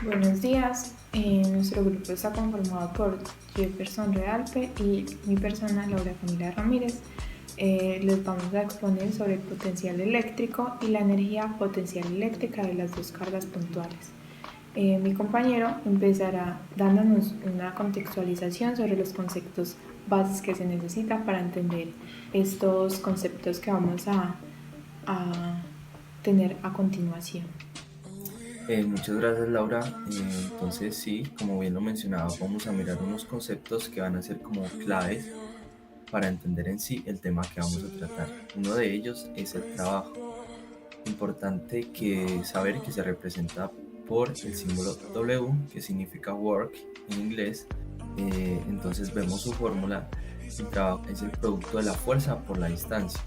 Buenos días. Nuestro grupo está conformado por Jefferson Realpe y mi persona, Laura Camila Ramírez. Les vamos a exponer sobre el potencial eléctrico y la energía potencial eléctrica de las dos cargas puntuales. Mi compañero empezará dándonos una contextualización sobre los conceptos bases que se necesitan para entender estos conceptos que vamos a tener a continuación. Muchas gracias, Laura. Entonces sí, como bien lo mencionaba, vamos a mirar unos conceptos que van a ser como claves para entender en sí el tema que vamos a tratar. Uno de ellos es el trabajo. Importante que saber que se representa por el símbolo W, que significa work en inglés. Entonces vemos su fórmula. El trabajo es el producto de la fuerza por la distancia.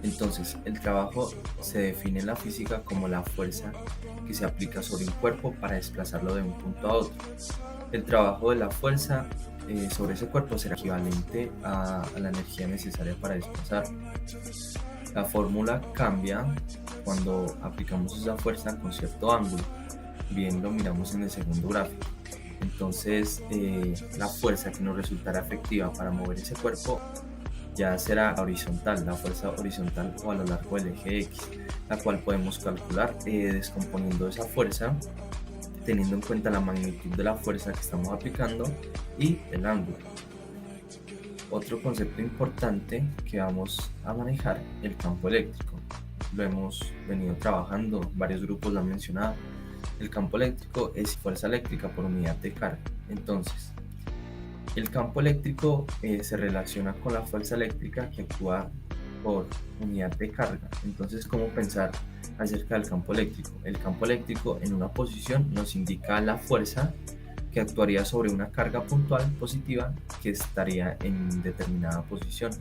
Entonces, el trabajo se define en la física como la fuerza que se aplica sobre un cuerpo para desplazarlo de un punto a otro. El trabajo de la fuerza sobre ese cuerpo será equivalente a la energía necesaria para desplazarlo. La fórmula cambia cuando aplicamos esa fuerza con cierto ángulo. Bien, lo miramos en el segundo gráfico. Entonces, la fuerza que nos resultará efectiva para mover ese cuerpo ya será horizontal, la fuerza horizontal o a lo largo del eje X, la cual podemos calcular descomponiendo esa fuerza, teniendo en cuenta la magnitud de la fuerza que estamos aplicando y el ángulo. Otro concepto importante que vamos a manejar, el campo eléctrico. Lo hemos venido trabajando, varios grupos lo han mencionado. El campo eléctrico es fuerza eléctrica por unidad de carga. Entonces, el campo eléctrico se relaciona con la fuerza eléctrica que actúa por unidad de carga. Entonces, ¿cómo pensar acerca del campo eléctrico? El campo eléctrico en una posición nos indica la fuerza que actuaría sobre una carga puntual positiva que estaría en determinada posición.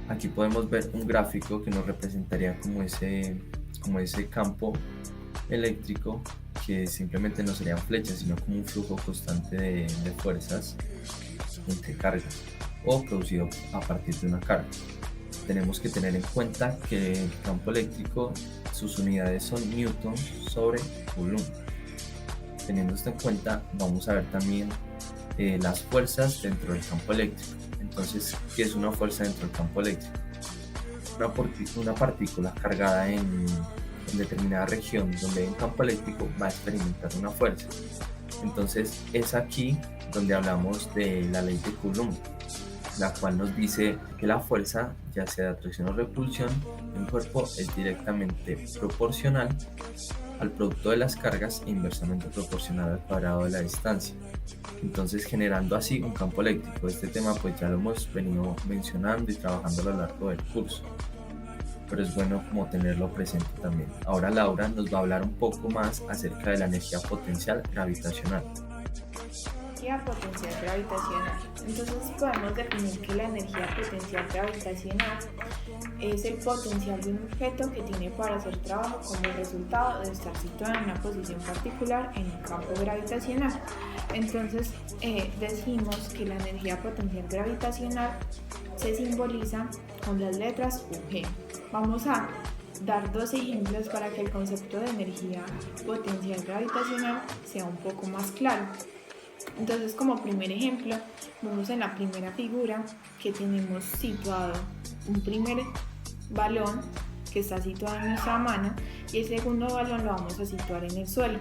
Aquí podemos ver un gráfico que nos representaría como ese campo eléctrico, que simplemente no serían flechas, sino como un flujo constante de fuerzas entre cargas o producido a partir de una carga. Tenemos que tener en cuenta que el campo eléctrico, sus unidades son newtons sobre coulomb. Teniendo esto en cuenta, vamos a ver también las fuerzas dentro del campo eléctrico. Entonces, ¿qué es una fuerza dentro del campo eléctrico? Una partícula cargada en determinada región donde hay un campo eléctrico va a experimentar una fuerza. Entonces es aquí donde hablamos de la ley de Coulomb, la cual nos dice que la fuerza, ya sea de atracción o repulsión, en un cuerpo es directamente proporcional al producto de las cargas e inversamente proporcional al cuadrado de la distancia. Entonces, generando así un campo eléctrico. Este tema pues ya lo hemos venido mencionando y trabajando a lo largo del curso, pero es bueno como tenerlo presente también. Ahora Laura nos va a hablar un poco más acerca de la energía potencial gravitacional. Energía potencial gravitacional. Entonces podemos definir que la energía potencial gravitacional es el potencial de un objeto que tiene para hacer trabajo como resultado de estar situado en una posición particular en un campo gravitacional. Entonces decimos que la energía potencial gravitacional se simboliza con las letras UG. Vamos a dar dos ejemplos para que el concepto de energía potencial gravitacional sea un poco más claro. Entonces, como primer ejemplo, vemos en la primera figura que tenemos situado un primer balón que está situado en nuestra mano y el segundo balón lo vamos a situar en el suelo.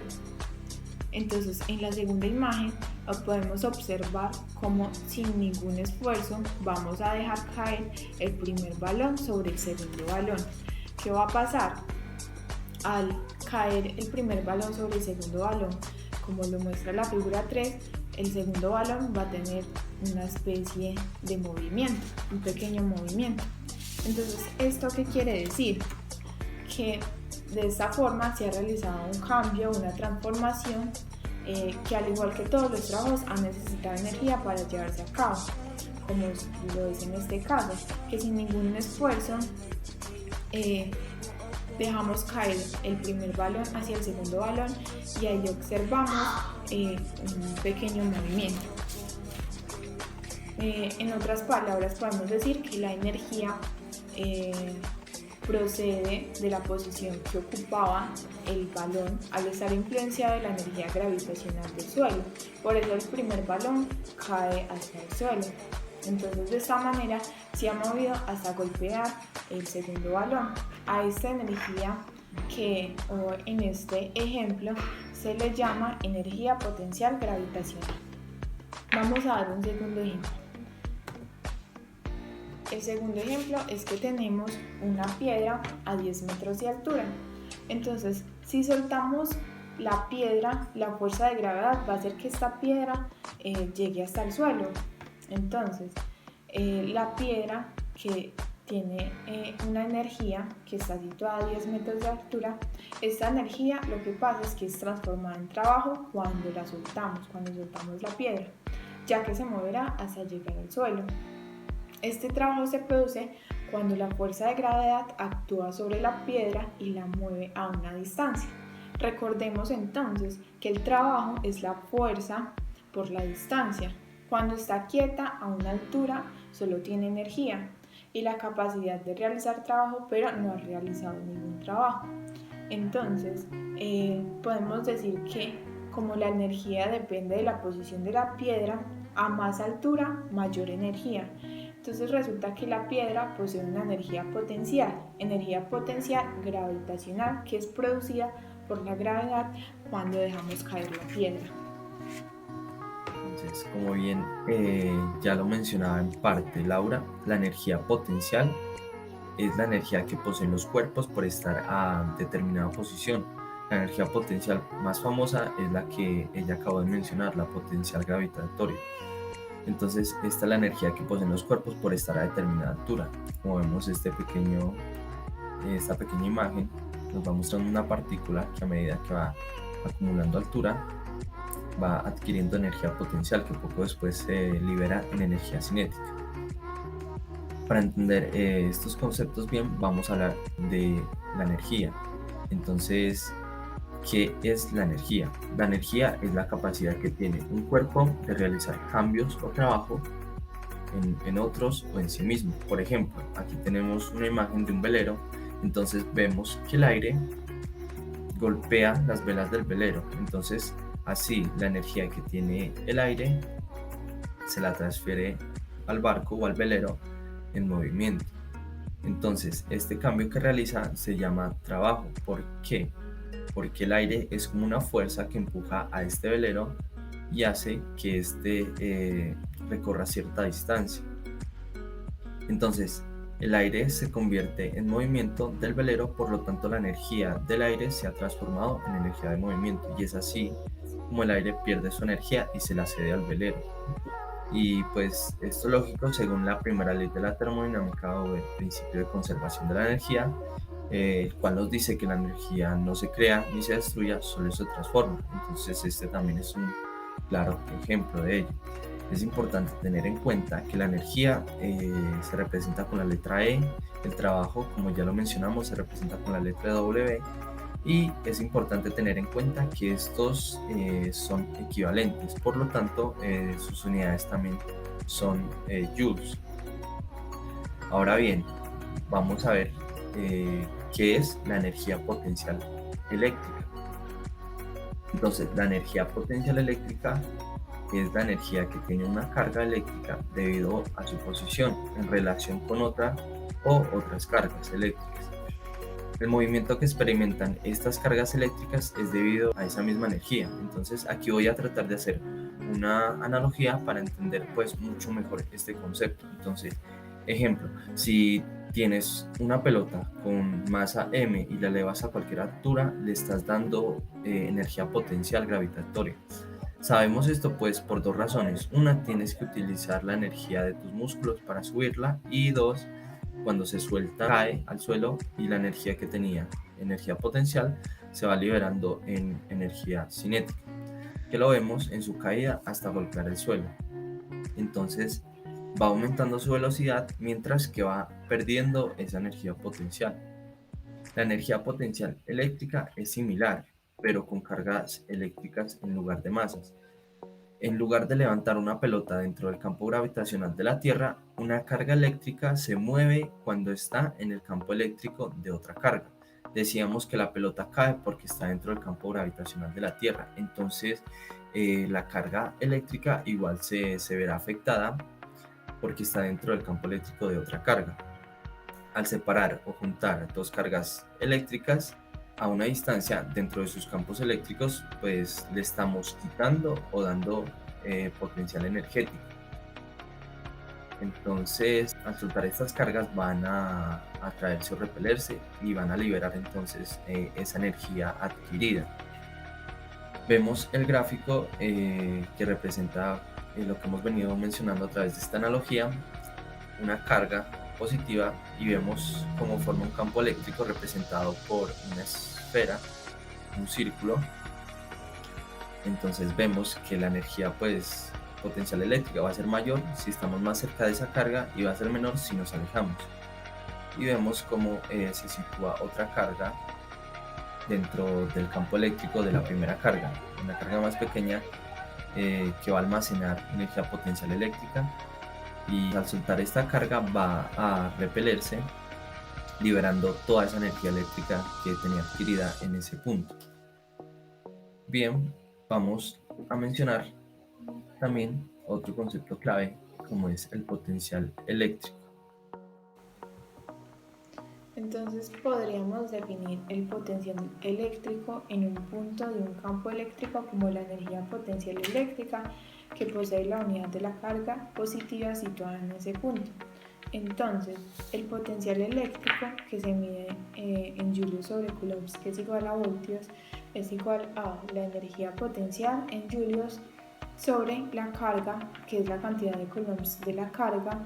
Entonces, en la segunda imagen podemos observar cómo sin ningún esfuerzo vamos a dejar caer el primer balón sobre el segundo balón. ¿Qué va a pasar? Al caer el primer balón sobre el segundo balón, como lo muestra la figura 3, el segundo balón va a tener una especie de movimiento, un pequeño movimiento. Entonces, ¿esto qué quiere decir? Que de esta forma se ha realizado un cambio, una transformación que al igual que todos los trabajos ha necesitado energía para llevarse a cabo, como lo es en este caso, que sin ningún esfuerzo dejamos caer el primer balón hacia el segundo balón y ahí observamos un pequeño movimiento. En otras palabras, podemos decir que la energía procede de la posición que ocupaba el balón al estar influenciado de la energía gravitacional del suelo. Por eso el primer balón cae hacia el suelo. Entonces de esta manera se ha movido hasta golpear el segundo balón. A esta energía que en este ejemplo se le llama energía potencial gravitacional. Vamos a dar un segundo ejemplo. El segundo ejemplo es que tenemos una piedra a 10 metros de altura. Entonces, si soltamos la piedra, la fuerza de gravedad va a hacer que esta piedra llegue hasta el suelo. Entonces, la piedra que tiene una energía que está situada a 10 metros de altura, esta energía lo que pasa es que es transformada en trabajo cuando la soltamos, cuando soltamos la piedra, ya que se moverá hasta llegar al suelo. Este trabajo se produce cuando la fuerza de gravedad actúa sobre la piedra y la mueve a una distancia. Recordemos entonces que el trabajo es la fuerza por la distancia. Cuando está quieta a una altura solo tiene energía y la capacidad de realizar trabajo, pero no ha realizado ningún trabajo. Entonces podemos decir que como la energía depende de la posición de la piedra, a más altura mayor energía. Entonces resulta que la piedra posee una energía potencial gravitacional, que es producida por la gravedad cuando dejamos caer la piedra. Entonces, como bien ya lo mencionaba en parte Laura, la energía potencial es la energía que poseen los cuerpos por estar a determinada posición. La energía potencial más famosa es la que ella acabó de mencionar, la potencial gravitatoria. Entonces, esta es la energía que poseen los cuerpos por estar a determinada altura. Como vemos esta pequeña imagen, nos va mostrando una partícula que a medida que va acumulando altura, va adquiriendo energía potencial que poco después se libera en energía cinética. Para entender estos conceptos bien, vamos a hablar de la energía. Entonces, ¿qué es la energía? La energía es la capacidad que tiene un cuerpo de realizar cambios o trabajo en otros o en sí mismo. Por ejemplo, aquí tenemos una imagen de un velero, entonces vemos que el aire golpea las velas del velero. Entonces, así la energía que tiene el aire se la transfiere al barco o al velero en movimiento. Entonces, este cambio que realiza se llama trabajo. ¿Por qué? Porque el aire es como una fuerza que empuja a este velero y hace que este recorra cierta distancia. Entonces, el aire se convierte en movimiento del velero, por lo tanto la energía del aire se ha transformado en energía de movimiento y es así como el aire pierde su energía y se la cede al velero. Y pues esto es lógico según la primera ley de la termodinámica o el principio de conservación de la energía, el cual nos dice que la energía no se crea ni se destruye, solo se transforma. Entonces este también es un claro ejemplo de ello. Es importante tener en cuenta que la energía se representa con la letra E, el trabajo, como ya lo mencionamos, se representa con la letra W, y es importante tener en cuenta que estos son equivalentes, por lo tanto sus unidades también son joules. Ahora bien, vamos a ver qué es la energía potencial eléctrica. Entonces, la energía potencial eléctrica es la energía que tiene una carga eléctrica debido a su posición en relación con otra o otras cargas eléctricas. El movimiento que experimentan estas cargas eléctricas es debido a esa misma energía. Entonces aquí voy a tratar de hacer una analogía para entender pues mucho mejor este concepto. Entonces, ejemplo, si tienes una pelota con masa m y la elevas a cualquier altura, le estás dando energía potencial gravitatoria. Sabemos esto pues por dos razones. Una, tienes que utilizar la energía de tus músculos para subirla, y dos, cuando se suelta cae al suelo y la energía que tenía, energía potencial, se va liberando en energía cinética, que lo vemos en su caída hasta golpear el suelo. Entonces va aumentando su velocidad mientras que va perdiendo esa energía potencial. La energía potencial eléctrica es similar, pero con cargas eléctricas en lugar de masas. En lugar de levantar una pelota dentro del campo gravitacional de la Tierra, una carga eléctrica se mueve cuando está en el campo eléctrico de otra carga. Decíamos que la pelota cae porque está dentro del campo gravitacional de la Tierra. Entonces, la carga eléctrica igual se verá afectada porque está dentro del campo eléctrico de otra carga. Al separar o juntar dos cargas eléctricas a una distancia dentro de sus campos eléctricos, pues le estamos quitando o dando potencial energético. Entonces, al soltar estas cargas van a atraerse o repelerse y van a liberar entonces esa energía adquirida. Vemos el gráfico que representa lo que hemos venido mencionando a través de esta analogía, una carga positiva, y vemos cómo forma un campo eléctrico representado por una esfera, un círculo. Entonces vemos que la energía potencial eléctrica va a ser mayor si estamos más cerca de esa carga y va a ser menor si nos alejamos. Y vemos cómo se sitúa otra carga dentro del campo eléctrico de la primera carga, una carga más pequeña que va a almacenar energía potencial eléctrica, y al soltar esta carga va a repelerse, liberando toda esa energía eléctrica que tenía adquirida en ese punto. Bien, vamos a mencionar también otro concepto clave, como es el potencial eléctrico. Entonces podríamos definir el potencial eléctrico en un punto de un campo eléctrico como la energía potencial eléctrica que posee la unidad de la carga positiva situada en ese punto. Entonces, el potencial eléctrico, que se mide en julios sobre coulombs, que es igual a voltios, es igual a la energía potencial en julios sobre la carga, que es la cantidad de coulombs de la carga.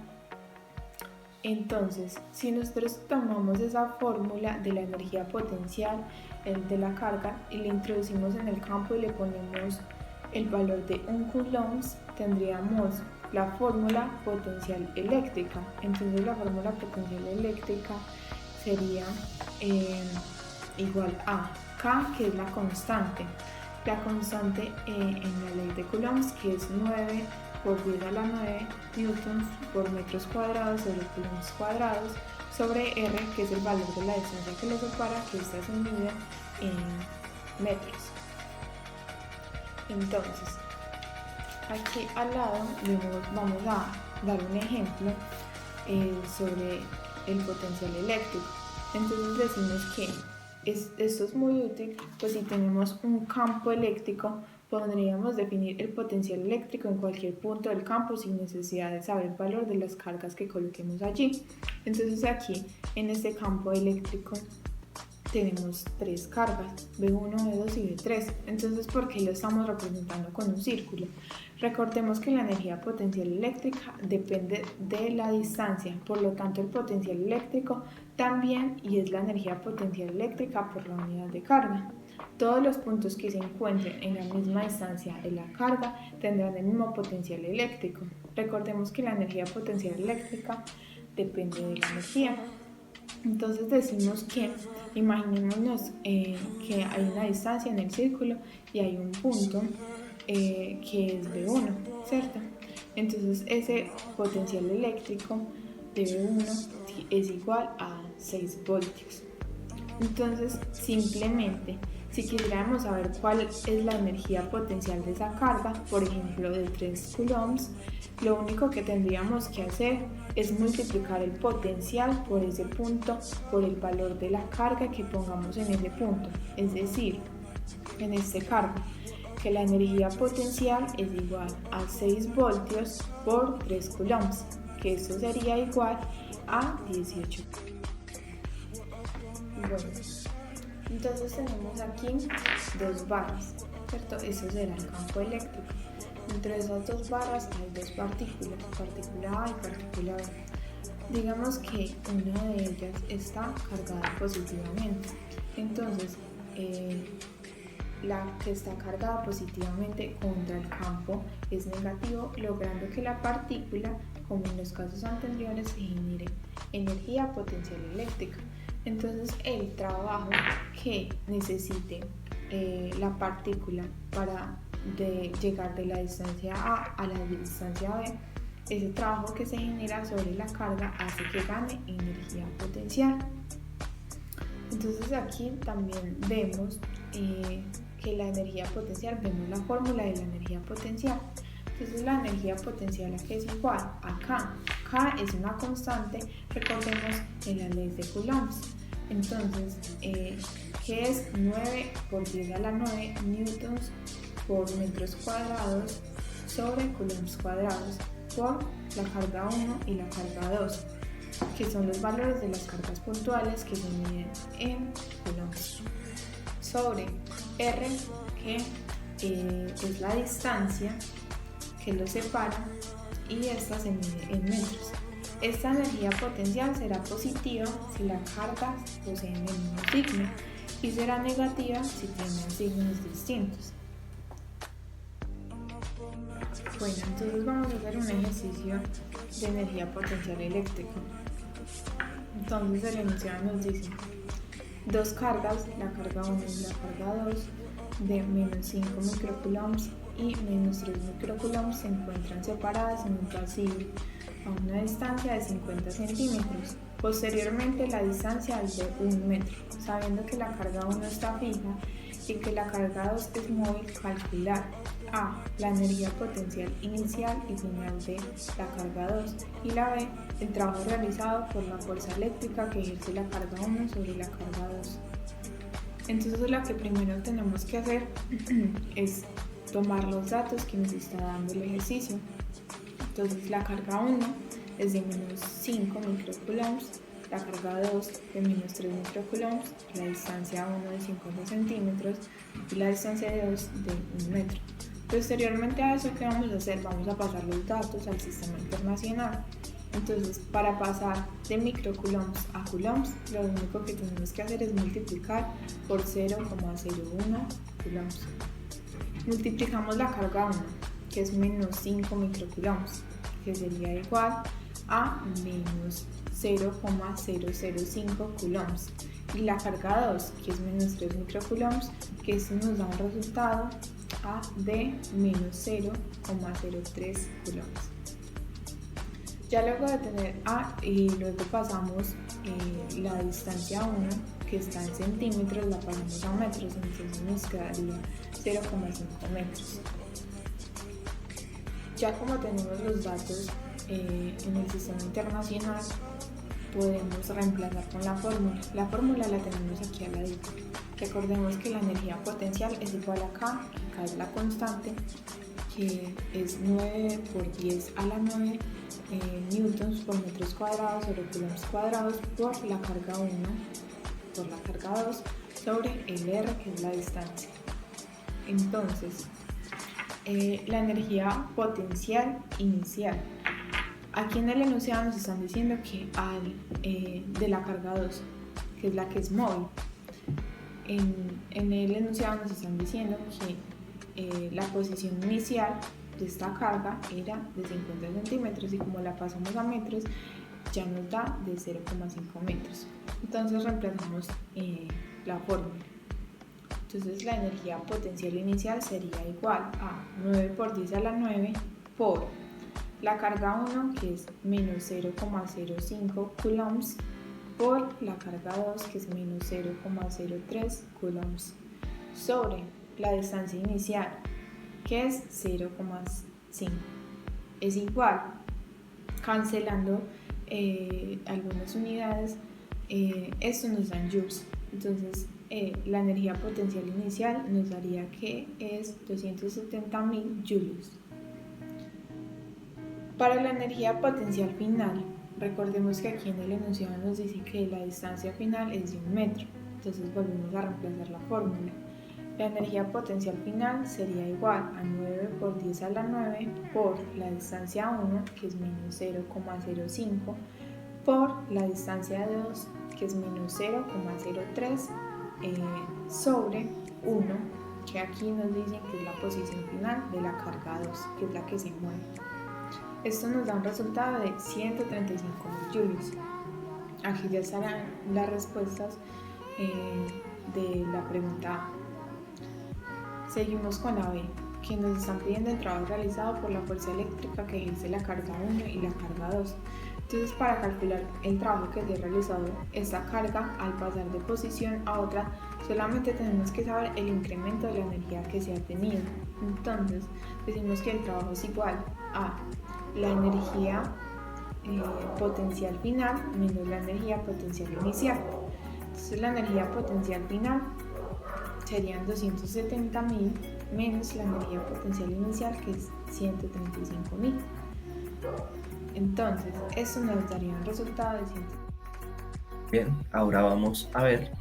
Entonces, si nosotros tomamos esa fórmula de la energía potencial de la carga y la introducimos en el campo y le ponemos el valor de 1 coulombs, tendríamos la fórmula potencial eléctrica. Entonces la fórmula potencial eléctrica sería igual a K, que es la constante en la ley de Coulombs, que es 9 por 10 a la 9 newtons por metros cuadrados sobre coulombs cuadrados, sobre R, que es el valor de la distancia que lo separa, que esta se mide en metros. Entonces, aquí al lado vamos a dar un ejemplo sobre el potencial eléctrico. Entonces decimos que esto es muy útil, pues si tenemos un campo eléctrico podríamos definir el potencial eléctrico en cualquier punto del campo sin necesidad de saber el valor de las cargas que coloquemos allí. Entonces aquí en este campo eléctrico tenemos tres cargas, B1, B2 y B3. Entonces, ¿por qué lo estamos representando con un círculo? Recordemos que la energía potencial eléctrica depende de la distancia, por lo tanto el potencial eléctrico también, y es la energía potencial eléctrica por la unidad de carga. Todos los puntos que se encuentren en la misma distancia de la carga tendrán el mismo potencial eléctrico. Recordemos que la energía potencial eléctrica depende de la energía. Entonces decimos que, imaginémonos que hay una distancia en el círculo y hay un punto que es B1, ¿cierto? Entonces ese potencial eléctrico de B1 es igual a 6 voltios. Entonces simplemente, si quisiéramos saber cuál es la energía potencial de esa carga, por ejemplo de 3 coulombs, lo único que tendríamos que hacer es multiplicar el potencial por ese punto por el valor de la carga que pongamos en ese punto. Es decir, en este caso, que la energía potencial es igual a 6 voltios por 3 coulombs, que esto sería igual a 18. Bueno, entonces tenemos aquí dos barras, ¿cierto? Eso será el campo eléctrico. Entre esas dos barras hay dos partículas, partícula A y partícula B. Digamos que una de ellas está cargada positivamente. Entonces, la que está cargada positivamente contra el campo es negativo, logrando que la partícula, como en los casos anteriores, se genere energía potencial eléctrica. Entonces el trabajo que necesite la partícula para llegar de la distancia A a la distancia B, ese trabajo que se genera sobre la carga hace que gane energía potencial. Entonces aquí también vemos que la energía potencial, vemos la fórmula de la energía potencial. Entonces la energía potencial aquí es igual a K. K es una constante, recordemos en las leyes de Coulomb. Entonces, que es 9 por 10 a la 9 newtons por metros cuadrados sobre coulombs cuadrados por la carga 1 y la carga 2, que son los valores de las cargas puntuales que se miden en coulombs, sobre R, que es la distancia que los separa, y esta se mide en metros. Esta energía potencial será positiva si las cargas poseen el mismo signo y será negativa si tienen signos distintos. Bueno, entonces vamos a hacer un ejercicio de energía potencial eléctrica. Entonces el enunciado nos dice: dos cargas, la carga 1 y la carga 2, de menos 5 microcoulombs y menos 3 microcoulombs se encuentran separadas en un pasillo a una distancia de 50 centímetros. Posteriormente la distancia es de 1 metro. Sabiendo que la carga 1 está fija y que la carga 2 es móvil, calcular A, la energía potencial inicial y final de la carga 2, y la B, el trabajo realizado por la fuerza eléctrica que ejerce la carga 1 sobre la carga 2. Entonces lo que primero tenemos que hacer es tomar los datos que nos está dando el ejercicio. Entonces la carga 1 es de menos 5 microcoulombs, la carga 2 de menos 3 microcoulombs, la distancia 1 de 50 centímetros y la distancia de 2 de 1 metro. Posteriormente a eso, ¿qué vamos a hacer? Vamos a pasar los datos al sistema internacional. Entonces, para pasar de microcoulombs a coulombs, lo único que tenemos que hacer es multiplicar por 0,01 coulombs. Multiplicamos la carga 1, que es menos 5 microcoulombs, que sería igual a menos 0,005 coulombs, y la carga 2, que es menos 3 microcoulombs, que esto nos da un resultado A de menos 0,03 coulombs. Ya luego de tener A, y luego pasamos la distancia 1, que está en centímetros, la pasamos a metros, entonces nos quedaría 0,5 metros. Ya como tenemos los datos en el sistema internacional, podemos reemplazar con la fórmula. La fórmula la tenemos aquí al ladito. Recordemos que la energía potencial es igual a K, que K es la constante, que es 9 por 10 a la 9 newtons por metros cuadrados sobre coulombs cuadrados por la carga 1 por la carga 2 sobre el R, que es la distancia. Entonces, la energía potencial inicial. Aquí en el enunciado nos están diciendo que de la carga 2, que es la que es móvil. En el enunciado nos están diciendo que la posición inicial de esta carga era de 50 centímetros y como la pasamos a metros ya nos da de 0,5 metros. Entonces reemplazamos la fórmula. Entonces la energía potencial inicial sería igual a 9 por 10 a la 9 por la carga 1, que es menos 0,05 coulombs, por la carga 2, que es menos 0,03 coulombs, sobre la distancia inicial, que es 0,5. Es igual, cancelando algunas unidades, esto nos da en joules. Entonces la energía potencial inicial nos daría que es 270.000 joules. Para la energía potencial final, recordemos que aquí en el enunciado nos dice que la distancia final es de 1 metro, entonces volvemos a reemplazar la fórmula. La energía potencial final sería igual a 9 por 10 a la 9 por la distancia 1, que es menos 0,05, por la distancia 2, que es menos 0,03, sobre 1, que aquí nos dicen que es la posición final de la carga 2, que es la que se mueve. Esto nos da un resultado de 135.000 joules. Aquí ya estarán las respuestas de la pregunta A. Seguimos con la B, que nos están pidiendo el trabajo realizado por la fuerza eléctrica que ejerce la carga 1 y la carga 2. Entonces, para calcular el trabajo que se ha realizado esta carga al pasar de posición a otra, solamente tenemos que saber el incremento de la energía que se ha tenido. Entonces, decimos que el trabajo es igual a la energía potencial final menos la energía potencial inicial. Entonces, la energía potencial final serían 270.000 menos la energía potencial inicial, que es 135.000. Entonces, eso nos daría un resultado de 100. Bien, ahora vamos a ver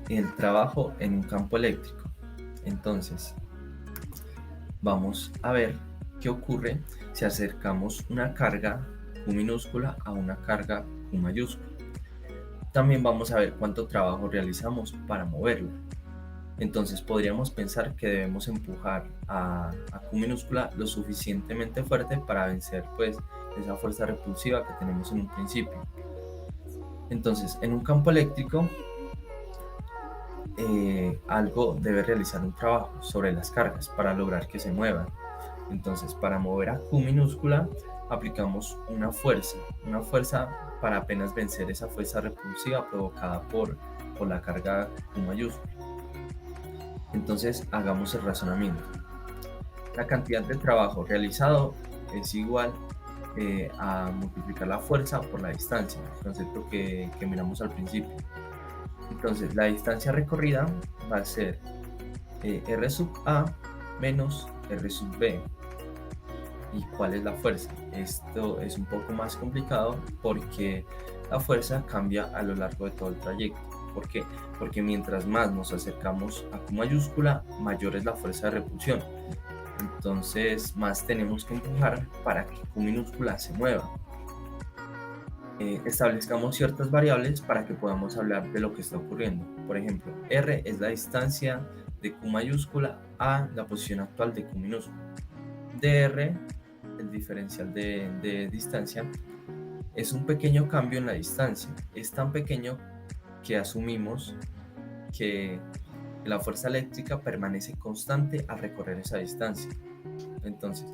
el trabajo en un campo eléctrico. Entonces, vamos a ver qué ocurre si acercamos una carga Q minúscula a una carga Q mayúscula. También vamos a ver cuánto trabajo realizamos para moverla. Entonces podríamos pensar que debemos empujar a Q minúscula lo suficientemente fuerte para vencer pues esa fuerza repulsiva que tenemos en un principio. Entonces en un campo eléctrico algo debe realizar un trabajo sobre las cargas para lograr que se muevan. Entonces para mover a Q minúscula aplicamos una fuerza para apenas vencer esa fuerza repulsiva provocada por la carga Q mayúscula. Entonces hagamos el razonamiento. La cantidad de trabajo realizado es igual a multiplicar la fuerza por la distancia, el concepto que miramos al principio. Entonces la distancia recorrida va a ser R sub A menos R sub B. ¿Y cuál es la fuerza? Esto es un poco más complicado porque la fuerza cambia a lo largo de todo el trayecto. ¿Por qué? Porque mientras más nos acercamos a Q mayúscula, mayor es la fuerza de repulsión. Entonces, más tenemos que empujar para que Q minúscula se mueva. Establezcamos ciertas variables para que podamos hablar de lo que está ocurriendo. Por ejemplo, R es la distancia de Q mayúscula a la posición actual de Q minúscula. dr, el diferencial de distancia, es un pequeño cambio en la distancia. Es tan pequeño que asumimos que la fuerza eléctrica permanece constante al recorrer esa distancia. Entonces,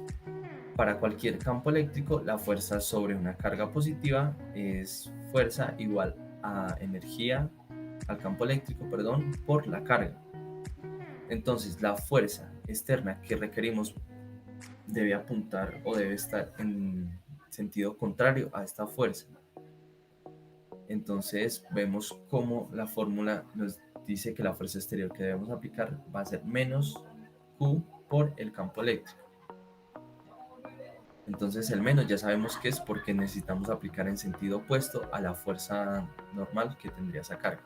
para cualquier campo eléctrico, la fuerza sobre una carga positiva es fuerza igual a energía al campo eléctrico, por la carga. Entonces, la fuerza externa que requerimos debe apuntar o debe estar en sentido contrario a esta fuerza. Entonces vemos cómo la fórmula nos dice que la fuerza exterior que debemos aplicar va a ser menos Q por el campo eléctrico. Entonces el menos ya sabemos que es porque necesitamos aplicar en sentido opuesto a la fuerza normal que tendría esa carga.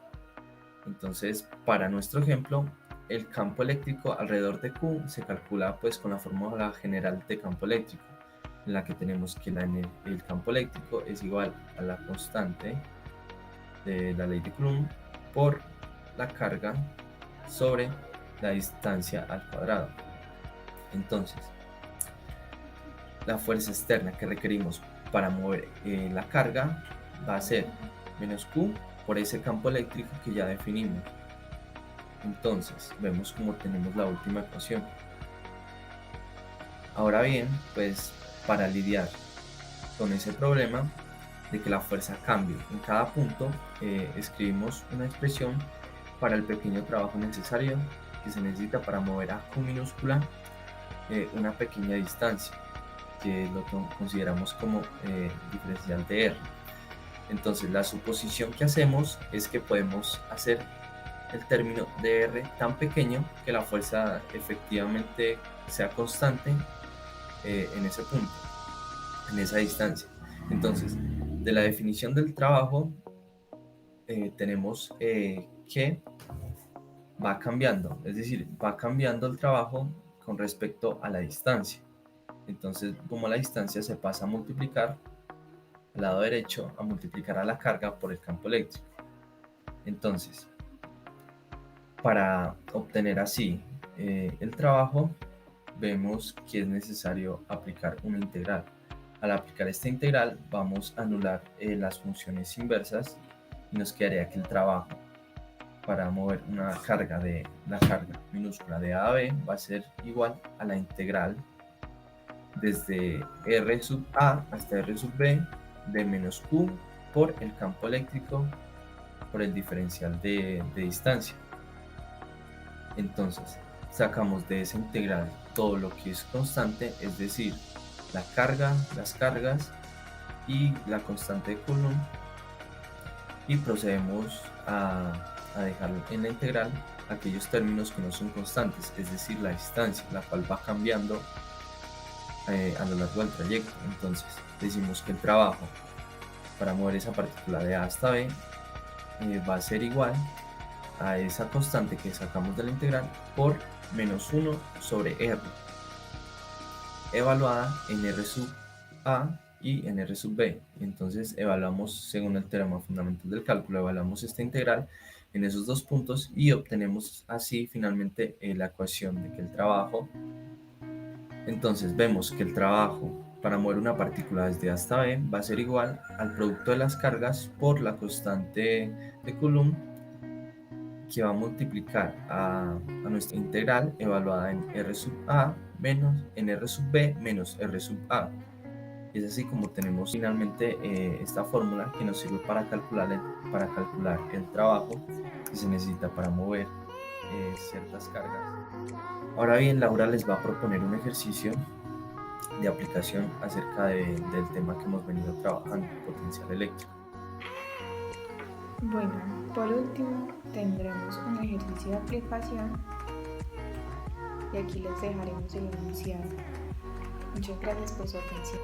Entonces para nuestro ejemplo, el campo eléctrico alrededor de Q se calcula pues con la fórmula general de campo eléctrico, en la que tenemos que el campo eléctrico es igual a la constante de la ley de Coulomb por la carga sobre la distancia al cuadrado. Entonces, la fuerza externa que requerimos para mover la carga va a ser menos Q por ese campo eléctrico que ya definimos. Entonces, vemos cómo tenemos la última ecuación. Ahora bien, pues para lidiar con ese problema de que la fuerza cambie en cada punto, escribimos una expresión para el pequeño trabajo necesario que se necesita para mover a Q minúscula una pequeña distancia, que lo consideramos como diferencial de R. Entonces la suposición que hacemos es que podemos hacer el término de R tan pequeño que la fuerza efectivamente sea constante en ese punto, en esa distancia. Entonces, de la definición del trabajo tenemos que va cambiando, es decir, va cambiando el trabajo con respecto a la distancia. Entonces, como la distancia se pasa a multiplicar al lado derecho, a multiplicar a la carga por el campo eléctrico. Entonces, para obtener así el trabajo, vemos que es necesario aplicar una integral. Al aplicar esta integral vamos a anular las funciones inversas y nos quedaría que el trabajo para mover una carga de la carga minúscula de A a B va a ser igual a la integral desde R sub A hasta R sub B de menos Q por el campo eléctrico por el diferencial de distancia. Entonces, sacamos de esa integral todo lo que es constante, es decir, la carga, las cargas y la constante de Coulomb, y procedemos a dejar en la integral aquellos términos que no son constantes, es decir, la distancia, la cual va cambiando a lo largo del trayecto. Entonces, decimos que el trabajo para mover esa partícula de A hasta B va a ser igual a esa constante que sacamos de la integral por menos 1 sobre R, evaluada en R sub A y en R sub B. Entonces evaluamos, según el teorema fundamental del cálculo, evaluamos esta integral en esos dos puntos y obtenemos así finalmente la ecuación de que el trabajo, entonces vemos que el trabajo para mover una partícula desde A hasta B va a ser igual al producto de las cargas por la constante de Coulomb, que va a multiplicar a nuestra integral evaluada en R sub A menos en R sub B menos R sub A. Es así como tenemos finalmente esta fórmula que nos sirve para calcular el trabajo que se necesita para mover ciertas cargas. Ahora bien, Laura les va a proponer un ejercicio de aplicación acerca del tema que hemos venido trabajando, potencial eléctrico. Bueno, por último tendremos un ejercicio de aplicación y aquí les dejaremos el enunciado. Muchas gracias por su atención.